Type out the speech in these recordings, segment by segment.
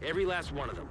Every last one of them.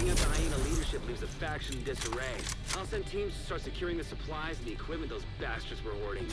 Breaking up the hyena leadership leaves the faction in disarray. I'll send teams to start securing the supplies and the equipment those bastards were hoarding.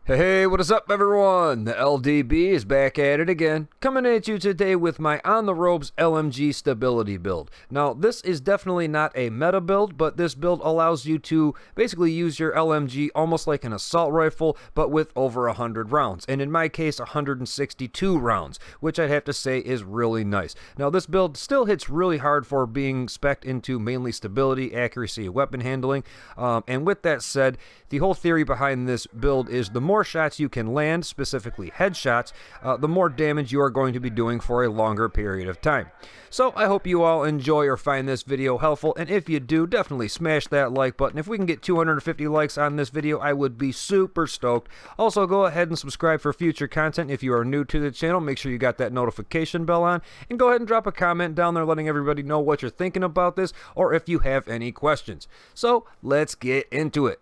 Hey, what is up everyone? The LDB is back at it again, coming at you today with my On the Ropes LMG stability build. Now, this is definitely not a meta build, but this build allows you to basically use your LMG almost like an assault rifle, but with over 100 rounds, and in my case 162 rounds, which I'd have to say is really nice. Now, this build still hits really hard for being spec'd into mainly stability, accuracy, weapon handling, and with that said, the whole theory behind this build is the more shots you can land, specifically headshots, the more damage you are going to be doing for a longer period of time. So I hope you all enjoy or find this video helpful, and if you do, definitely smash that like button. If we can get 250 likes on this video, I would be super stoked. Also, go ahead and subscribe for future content. If you are new to the channel, make sure you got that notification bell on, and go ahead and drop a comment down there letting everybody know what you're thinking about this, or if you have any questions. So let's get into it.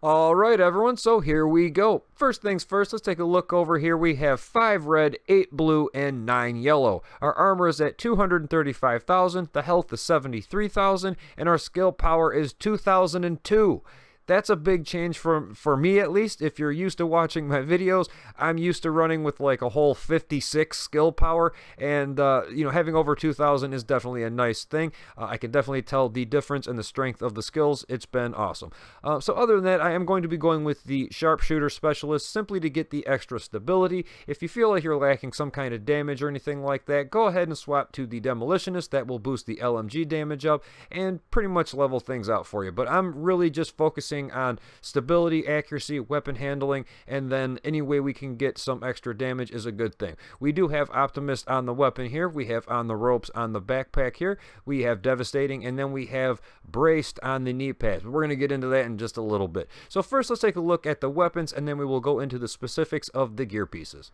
Alright everyone, so here we go. First things first, let's take a look over here. We have 5 red, 8 blue, and 9 yellow. Our armor is at 235,000, the health is 73,000, and our skill power is 2,002. That's a big change for me, at least. If you're used to watching my videos, I'm used to running with like a whole 56 skill power, and you know, having over 2,000 is definitely a nice thing. I can definitely tell the difference in the strength of the skills. It's been awesome. So other than that, I am going to be going with the sharpshooter specialist simply to get the extra stability. If you feel like you're lacking some kind of damage or anything like that, go ahead and swap to the demolitionist. That will boost the LMG damage up and pretty much level things out for you. But I'm really just focusing on stability, accuracy, weapon handling, and then any way we can get some extra damage is a good thing. We do have Optimist on the weapon here, we have On the Ropes on the backpack here, we have Devastating, and then we have Braced on the knee pads. We're going to get into that in just a little bit. So first, let's take a look at the weapons, and then we will go into the specifics of the gear pieces.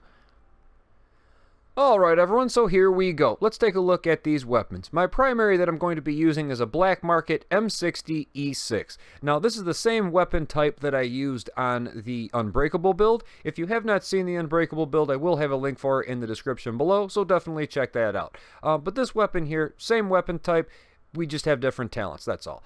Alright everyone, so here we go. Let's take a look at these weapons. My primary that I'm going to be using is a Black Market M60 E6. Now this is the same weapon type that I used on the Unbreakable build. If you have not seen the Unbreakable build, I will have a link for it in the description below, so definitely check that out. But this weapon here, same weapon type, we just have different talents, that's all.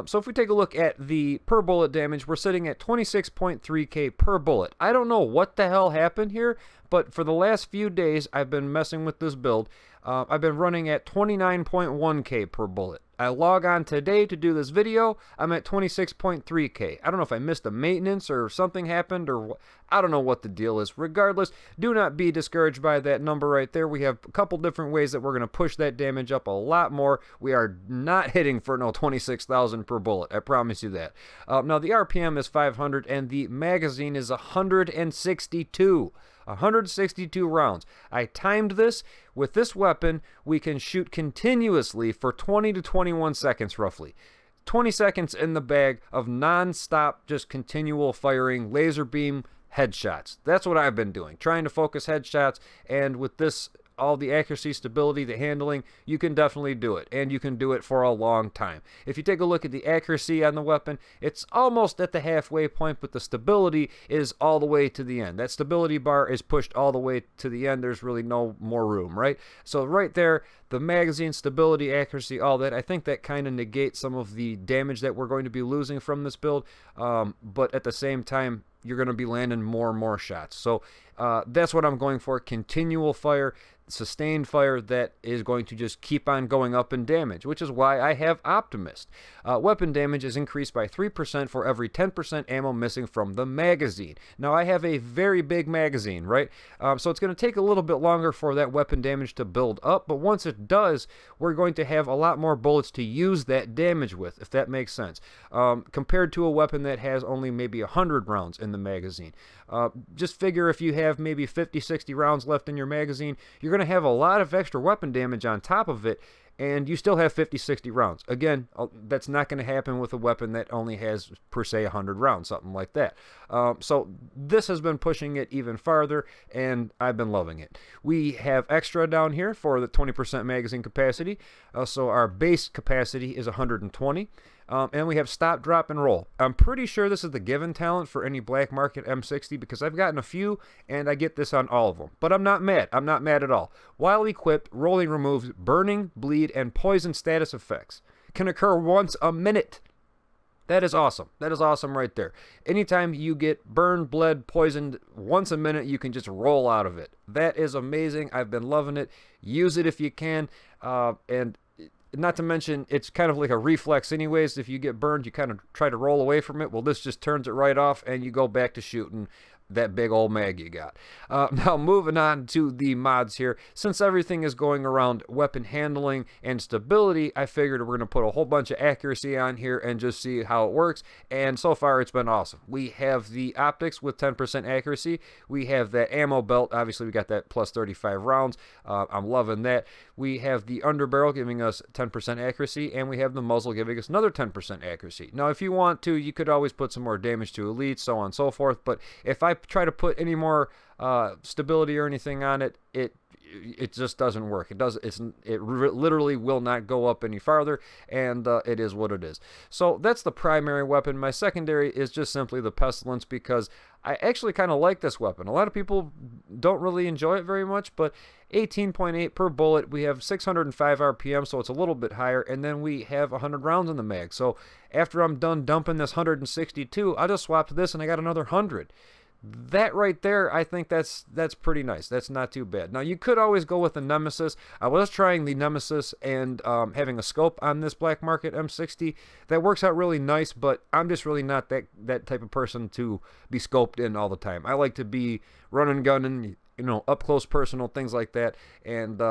So if we take a look at the per bullet damage, we're sitting at 26.3k per bullet. I don't know what the hell happened here, but for the last few days I've been messing with this build. I've been running at 29.1k per bullet. I log on today to do this video, I'm at 26.3k. I don't know if I missed a maintenance or something happened, or I don't know what the deal is. Regardless, do not be discouraged by that number right there. We have a couple different ways that we're going to push that damage up a lot more. We are not hitting for no 26,000 per bullet, I promise you that. Now the RPM is 500 and the magazine is 162. 162 rounds. I timed this. With this weapon, we can shoot continuously for 20 to 21 seconds roughly. 20 seconds in the bag of non-stop, just continual firing, laser beam headshots. That's what I've been doing, trying to focus headshots, and with this, all the accuracy, stability, the handling, you can definitely do it, and you can do it for a long time. If you take a look at the accuracy on the weapon, it's almost at the halfway point, but the stability is all the way to the end. That stability bar is pushed all the way to the end. There's really no more room, right? So right there, the magazine, stability, accuracy, all that, I think that kind of negates some of the damage that we're going to be losing from this build, but at the same time, you're going to be landing more and more shots. So that's what I'm going for. Continual fire, sustained fire that is going to just keep on going up in damage, which is why I have Optimist. Weapon damage is increased by 3% for every 10% ammo missing from the magazine. Now I have a very big magazine, right? So it's going to take a little bit longer for that weapon damage to build up, but once it does, we're going to have a lot more bullets to use that damage with, if that makes sense, compared to a weapon that has only maybe 100 rounds in the magazine. Just figure if you have maybe 50, 60 rounds left in your magazine, you're going to have a lot of extra weapon damage on top of it, and you still have 50, 60 rounds. Again, that's not going to happen with a weapon that only has, per se, 100 rounds, something like that. So this has been pushing it even farther, and I've been loving it. We have extra down here for the 20% magazine capacity. So our base capacity is 120. And we have stop, drop, and roll. I'm pretty sure this is the given talent for any black market M60 because I've gotten a few and I get this on all of them. But I'm not mad. I'm not mad at all. While equipped, rolling removes burning, bleed, and poison status effects. Can occur once a minute. That is awesome. That is awesome right there. Anytime you get burned, bled, poisoned once a minute, you can just roll out of it. That is amazing. I've been loving it. Use it if you can. And not to mention, it's kind of like a reflex anyways. If you get burned, you kind of try to roll away from it. Well, this just turns it right off, and you go back to shooting that big old mag you got. Now, moving on to the mods here. Since everything is going around weapon handling and stability, I figured we're going to put a whole bunch of accuracy on here and just see how it works. And so far, it's been awesome. We have the optics with 10% accuracy. We have that ammo belt. Obviously, we got that plus 35 rounds. I'm loving that. We have the underbarrel giving us 10% accuracy, and we have the muzzle giving us another 10% accuracy. Now, if you want to, you could always put some more damage to elite, so on and so forth. But if I try to put any more stability or anything on it, it just doesn't work. It literally will not go up any farther, and it is what it is. So that's the primary weapon. My secondary is just simply the pestilence because I actually kind of like this weapon. A lot of people don't really enjoy it very much, but 18.8 per bullet. We have 605 RPM, so it's a little bit higher, and then we have 100 rounds in the mag. So after I'm done dumping this 162, I just swapped this and I got another 100. That right there, I think that's pretty nice. That's not too bad. Now, you could always go with the Nemesis. I was trying the Nemesis and having a scope on this black market M60. That works out really nice, but I'm just really not that type of person to be scoped in all the time. I like to be running, gunning, up close personal, things like that, and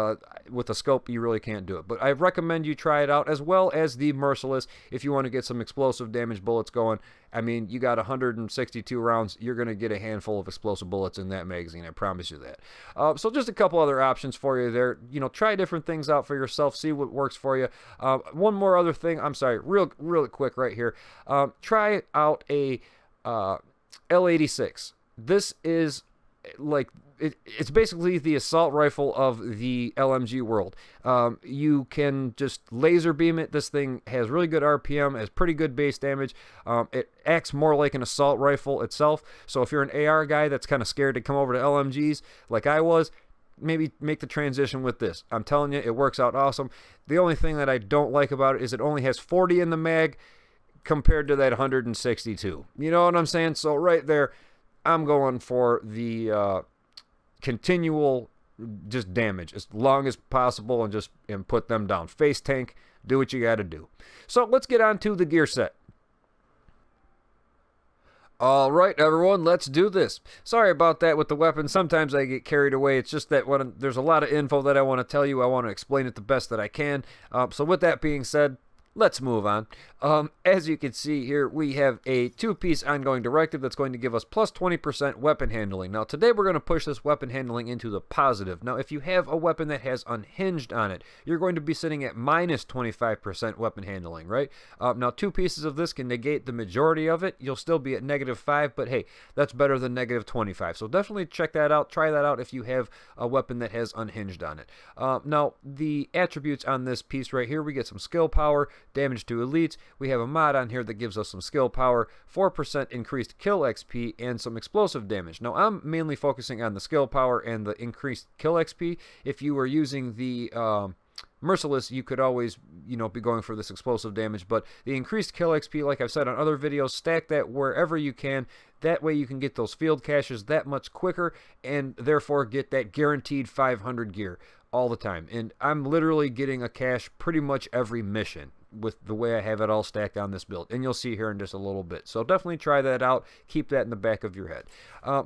with a scope you really can't do it. But I recommend you try it out, as well as the Merciless if you want to get some explosive damage bullets going. I mean, you got 162 rounds, you're going to get a handful of explosive bullets in that magazine, I promise you that. So just a couple other options for you there. Try different things out for yourself, see what works for you. One more other thing, I'm sorry, real quick right here. Try out a L86. This is like it's basically the assault rifle of the LMG world. You can just laser beam it. This thing has really good RPM, has pretty good base damage. It acts more like an assault rifle itself. So if you're an AR guy that's kind of scared to come over to LMGs like I was, maybe make the transition with this. I'm telling you, it works out awesome. The only thing that I don't like about it is it only has 40 in the mag compared to that 162. You know what I'm saying? So right there, I'm going for the continual just damage as long as possible and put them down. Face tank, do what you got to do. So let's get on to the gear set. All right, everyone, let's do this. Sorry about that with the weapons. Sometimes I get carried away. It's just that when there's a lot of info that I want to tell you, I want to explain it the best that I can. So with that being said, let's move on. As you can see here, we have a 2-piece ongoing directive that's going to give us plus 20% weapon handling. Now, today we're going to push this weapon handling into the positive. Now, if you have a weapon that has unhinged on it, you're going to be sitting at minus 25% weapon handling, right? Now, 2 pieces of this can negate the majority of it. You'll still be at -5, but hey, that's better than -25. So definitely check that out. Try that out if you have a weapon that has unhinged on it. Now, the attributes on this piece right here, we get some skill power, damage to elites. We have a mod on here that gives us some skill power, 4% increased kill XP, and some explosive damage. Now, I'm mainly focusing on the skill power and the increased kill XP. If you were using the Merciless, you could always, be going for this explosive damage, but the increased kill XP, like I've said on other videos, stack that wherever you can. That way you can get those field caches that much quicker, and therefore get that guaranteed 500 gear all the time. And I'm literally getting a cache pretty much every mission with the way I have it all stacked on this build, and you'll see here in just a little bit. So definitely try that out. Keep that in the back of your head.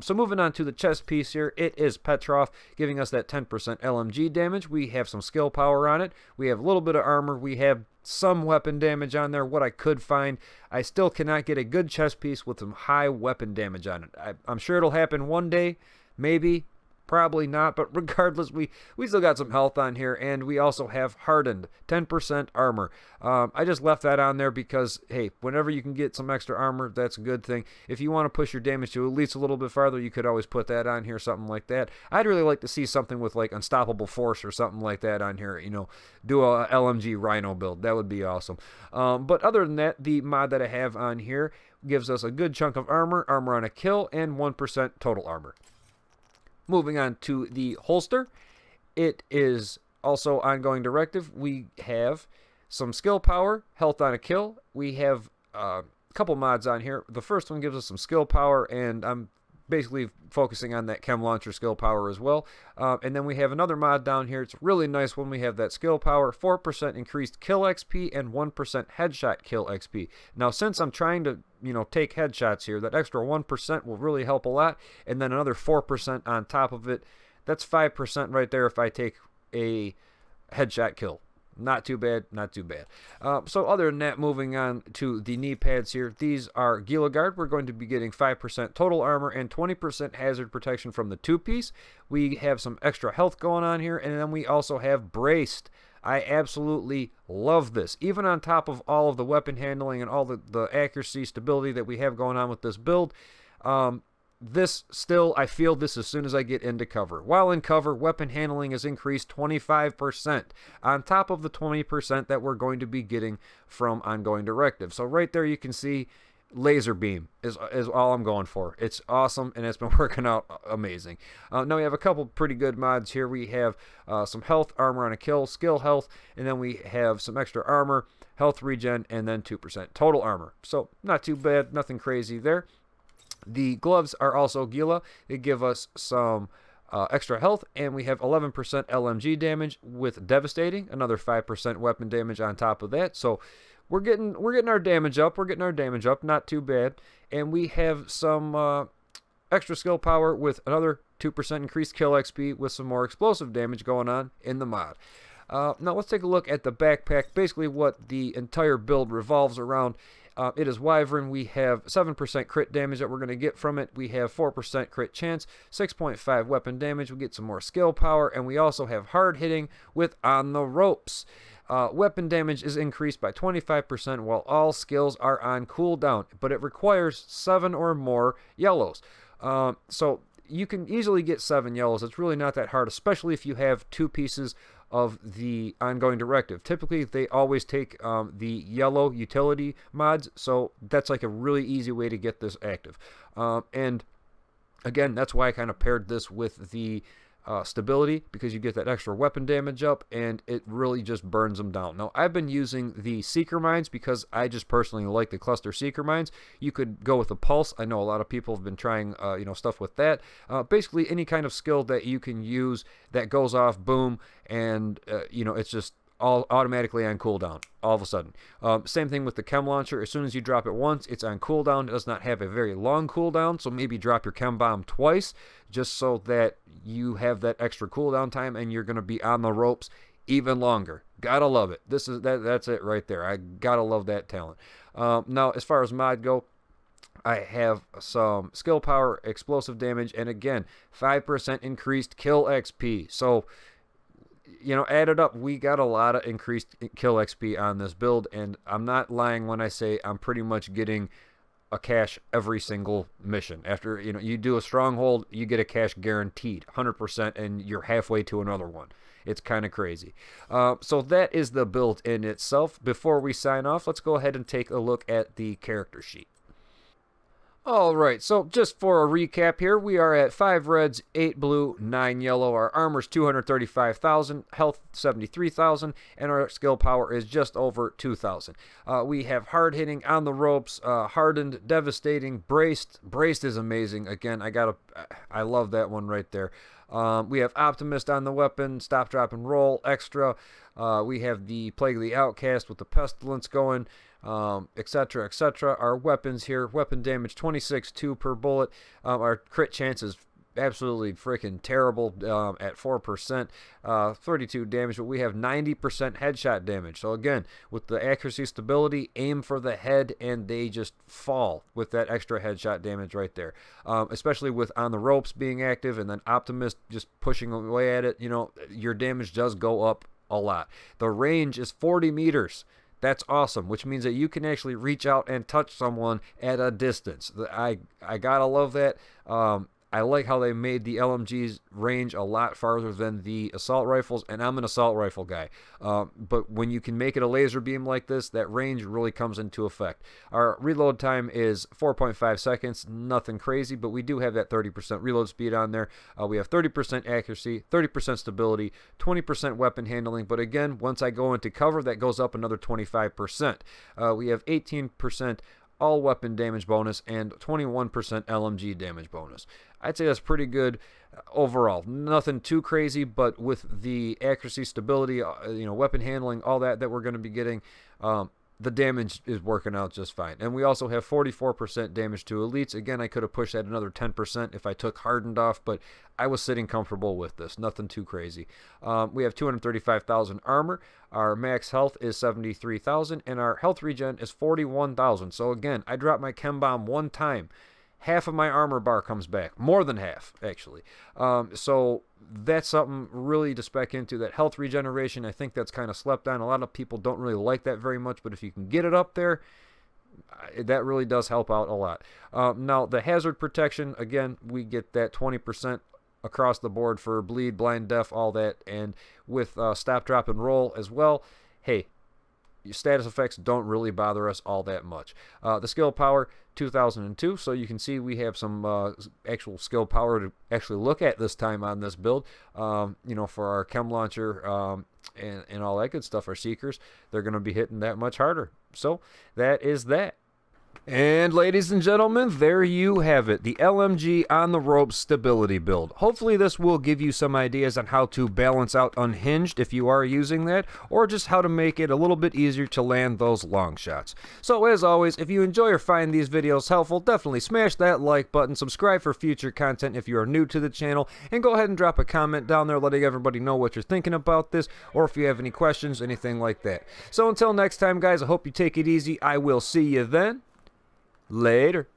So moving on to the chest piece here, it is Petrov, giving us that 10% LMG damage. We have some skill power on it. We have a little bit of armor. We have some weapon damage on there, what I could find. I still cannot get a good chest piece with some high weapon damage on it. I'm sure it'll happen one day, maybe. Probably not, but regardless, we still got some health on here, and we also have hardened, 10% armor. I just left that on there because, hey, whenever you can get some extra armor, that's a good thing. If you want to push your damage to at least a little bit farther, you could always put that on here, something like that. I'd really like to see something with like unstoppable force or something like that on here, you know, do a LMG RHINO build. That would be awesome. But other than that, the mod that I have on here gives us a good chunk of armor, armor on a kill, and 1% total armor. Moving on to the holster, it is also ongoing directive. We have some skill power, health on a kill. We have a couple mods on here. The first one gives us some skill power, and I'm basically focusing on that chem launcher skill power as well. And then we have another mod down here. It's really nice when we have that skill power, 4% increased kill XP and 1% headshot kill XP. Now, since I'm trying to, you know, take headshots here, that extra 1% will really help a lot. And then another 4% on top of it. That's 5% right there if I take a headshot kill. Not too bad, not too bad. So other than that, moving on to the knee pads here. These are Gila Guard. We're going to be getting 5% total armor and 20% hazard protection from the two-piece. We have some extra health going on here, and then we also have Braced. I absolutely love this. Even on top of all of the weapon handling and all the accuracy, stability that we have going on with this build, this still, I feel this as soon as I get into cover. While in cover, weapon handling is increased 25% on top of the 20% that we're going to be getting from ongoing directive. So right there you can see laser beam is all I'm going for. It's awesome, and it's been working out amazing. Now we have a couple pretty good mods here. We have some health, armor on a kill, skill health, and then we have some extra armor, health regen, and then 2% total armor. So not too bad, nothing crazy there. The gloves are also Gila. They give us some extra health, and we have 11% LMG damage with devastating, another 5% weapon damage on top of that. So we're getting our damage up. We're getting our damage up. Not too bad. And we have some extra skill power with another 2% increased kill XP with some more explosive damage going on in the mod. Now let's take a look at the backpack. Basically what the entire build revolves around. It is Wyvern. We have 7% crit damage that we're going to get from it. We have 4% crit chance, 6.5 weapon damage. We get some more skill power, and we also have hard hitting with On the Ropes. Weapon damage is increased by 25% while all skills are on cooldown, but it requires 7 or more yellows. So you can easily get 7 yellows. It's really not that hard, especially if you have 2 pieces of the ongoing directive. Typically they always take the yellow utility mods, so that's like a really easy way to get this active. And again, that's why I kind of paired this with the stability, because you get that extra weapon damage up, and it really just burns them down. Now, I've been using the Seeker Mines because I just personally like the Cluster Seeker Mines. You could go with the Pulse. I know a lot of people have been trying, stuff with that. Basically, any kind of skill that you can use that goes off, boom, and, it's just all automatically on cooldown all of a sudden. Same thing with the chem launcher. As soon as you drop it once, it's on cooldown. It does not have a very long cooldown, so maybe drop your chem bomb twice just so that you have that extra cooldown time and you're going to be on the ropes even longer. Gotta love it. That's it right there. I gotta love that talent. Now, as far as mod go, I have some skill power, explosive damage, and again, 5% increased kill XP. So, add it up, we got a lot of increased kill XP on this build, and I'm not lying when I say I'm pretty much getting a cache every single mission. After, you do a stronghold, you get a cache guaranteed, 100%, and you're halfway to another one. It's kind of crazy. So that is the build in itself. Before we sign off, let's go ahead and take a look at the character sheet. Alright, so just for a recap here, we are at 5 reds, 8 blue, 9 yellow. Our armor's 235,000, health 73,000, and our skill power is just over 2,000. We have hard hitting, on the ropes, hardened, devastating, braced. Braced is amazing. Again, I love that one right there. We have optimist on the weapon, stop, drop, and roll, extra. We have the plague of the outcast with the pestilence going. Etc., etc. Our weapons here, weapon damage 26.2 per bullet. Our crit chance is absolutely freaking terrible at 4%, 32 damage, but we have 90% headshot damage. So again, with the accuracy stability, aim for the head and they just fall with that extra headshot damage right there. Especially with On the Ropes being active and then Optimist just pushing away at it, you know, your damage does go up a lot. The range is 40 meters. That's awesome, which means that you can actually reach out and touch someone at a distance. I gotta love that. I like how they made the LMG's range a lot farther than the assault rifles, and I'm an assault rifle guy. But when you can make it a laser beam like this, that range really comes into effect. Our reload time is 4.5 seconds, nothing crazy, but we do have that 30% reload speed on there. We have 30% accuracy, 30% stability, 20% weapon handling, but again, once I go into cover, that goes up another 25%. We have 18% all weapon damage bonus and 21% LMG damage bonus. I'd say that's pretty good overall. Nothing too crazy, but with the accuracy, stability, you know, weapon handling, all that we're going to be getting, the damage is working out just fine. And we also have 44% damage to elites. Again, I could have pushed that another 10% if I took hardened off, but I was sitting comfortable with this. Nothing too crazy. We have 235,000 armor. Our max health is 73,000, and our health regen is 41,000. So again, I dropped my chem bomb one time. Half of my armor bar comes back. More than half, actually. So that's something really to spec into. That health regeneration, I think that's kind of slept on. A lot of people don't really like that very much, but if you can get it up there, that really does help out a lot. Now, the hazard protection, again, we get that 20% across the board for bleed, blind, deaf, all that. And with stop, drop, and roll as well, hey, your status effects don't really bother us all that much. The skill power, 2002, so you can see we have some actual skill power to actually look at this time on this build. You know, for our chem launcher and all that good stuff, our seekers, they're going to be hitting that much harder. So that is that. And ladies and gentlemen, there you have it, the LMG on the ropes stability build. Hopefully this will give you some ideas on how to balance out unhinged if you are using that, or just how to make it a little bit easier to land those long shots. So as always, if you enjoy or find these videos helpful, definitely smash that like button, subscribe for future content if you are new to the channel, and go ahead and drop a comment down there letting everybody know what you're thinking about this, or if you have any questions, anything like that. So until next time guys, I hope you take it easy. I will see you then. Later.